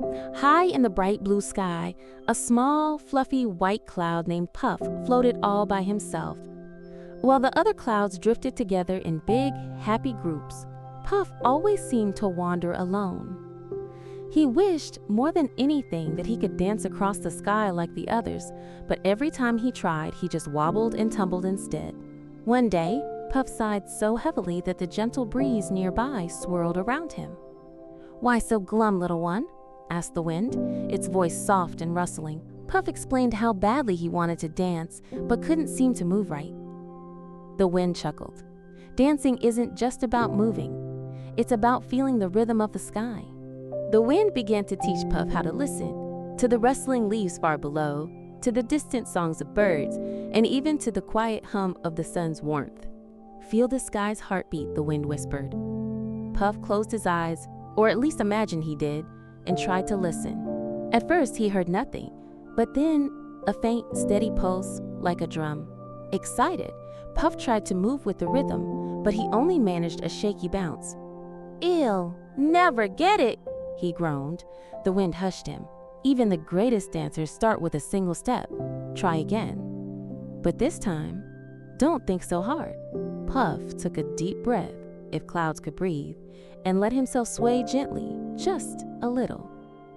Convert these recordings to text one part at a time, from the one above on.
High in the bright blue sky, a small, fluffy white cloud named Puff floated all by himself. While the other clouds drifted together in big, happy groups, Puff always seemed to wander alone. He wished more than anything that he could dance across the sky like the others, but every time he tried, he just wobbled and tumbled instead. One day, Puff sighed so heavily that the gentle breeze nearby swirled around him. "Why so glum, little one?" asked the wind, its voice soft and rustling. Puff explained how badly he wanted to dance, but couldn't seem to move right. The wind chuckled. Dancing isn't just about moving. It's about feeling the rhythm of the sky. The wind began to teach Puff how to listen, to the rustling leaves far below, to the distant songs of birds, and even to the quiet hum of the sun's warmth. "Feel the sky's heartbeat," the wind whispered. Puff closed his eyes, or at least imagined he did, and tried to listen. At first, he heard nothing, but then a faint, steady pulse like a drum. Excited, Puff tried to move with the rhythm, but he only managed a shaky bounce. "Ew, never get it," he groaned. The wind hushed him. "Even the greatest dancers start with a single step. Try again. But this time, don't think so hard." Puff took a deep breath, if clouds could breathe, and let himself sway gently, just a little.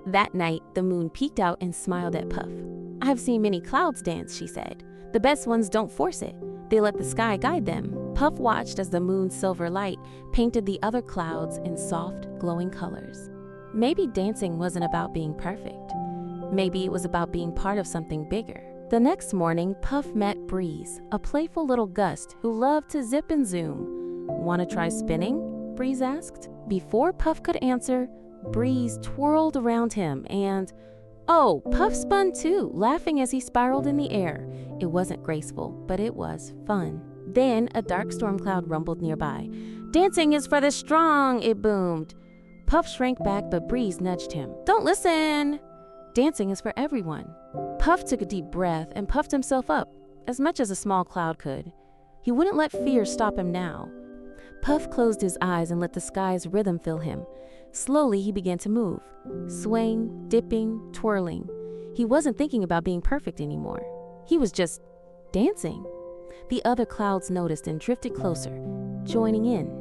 That night, the moon peeked out and smiled at Puff. "I've seen many clouds dance," she said. "The best ones don't force it. They let the sky guide them." Puff watched as the moon's silver light painted the other clouds in soft, glowing colors. Maybe dancing wasn't about being perfect. Maybe it was about being part of something bigger. The next morning, Puff met Breeze, a playful little gust who loved to zip and zoom. "Want to try spinning?" Breeze asked. Before Puff could answer, Breeze twirled around him and, oh, Puff spun too, laughing as he spiraled in the air. It wasn't graceful, but it was fun. Then a dark storm cloud rumbled nearby. "Dancing is for the strong," it boomed. Puff shrank back, but Breeze nudged him. "Don't listen! Dancing is for everyone." Puff took a deep breath and puffed himself up, as much as a small cloud could. He wouldn't let fear stop him now. Puff closed his eyes and let the sky's rhythm fill him. Slowly, he began to move, swaying, dipping, twirling. He wasn't thinking about being perfect anymore. He was just dancing. The other clouds noticed and drifted closer, joining in.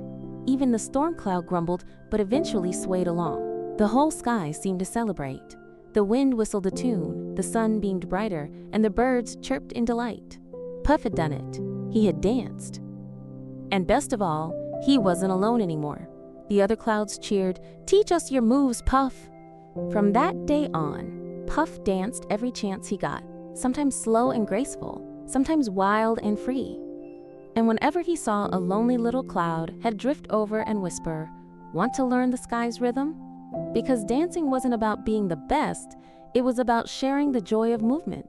Even the storm cloud grumbled, but eventually swayed along. The whole sky seemed to celebrate. The wind whistled a tune, the sun beamed brighter, and the birds chirped in delight. Puff had done it. He had danced. And best of all, he wasn't alone anymore. The other clouds cheered, "Teach us your moves, Puff." From that day on, Puff danced every chance he got, sometimes slow and graceful, sometimes wild and free. And whenever he saw a lonely little cloud, he'd drift over and whisper, "Want to learn the sky's rhythm?" Because dancing wasn't about being the best, it was about sharing the joy of movement.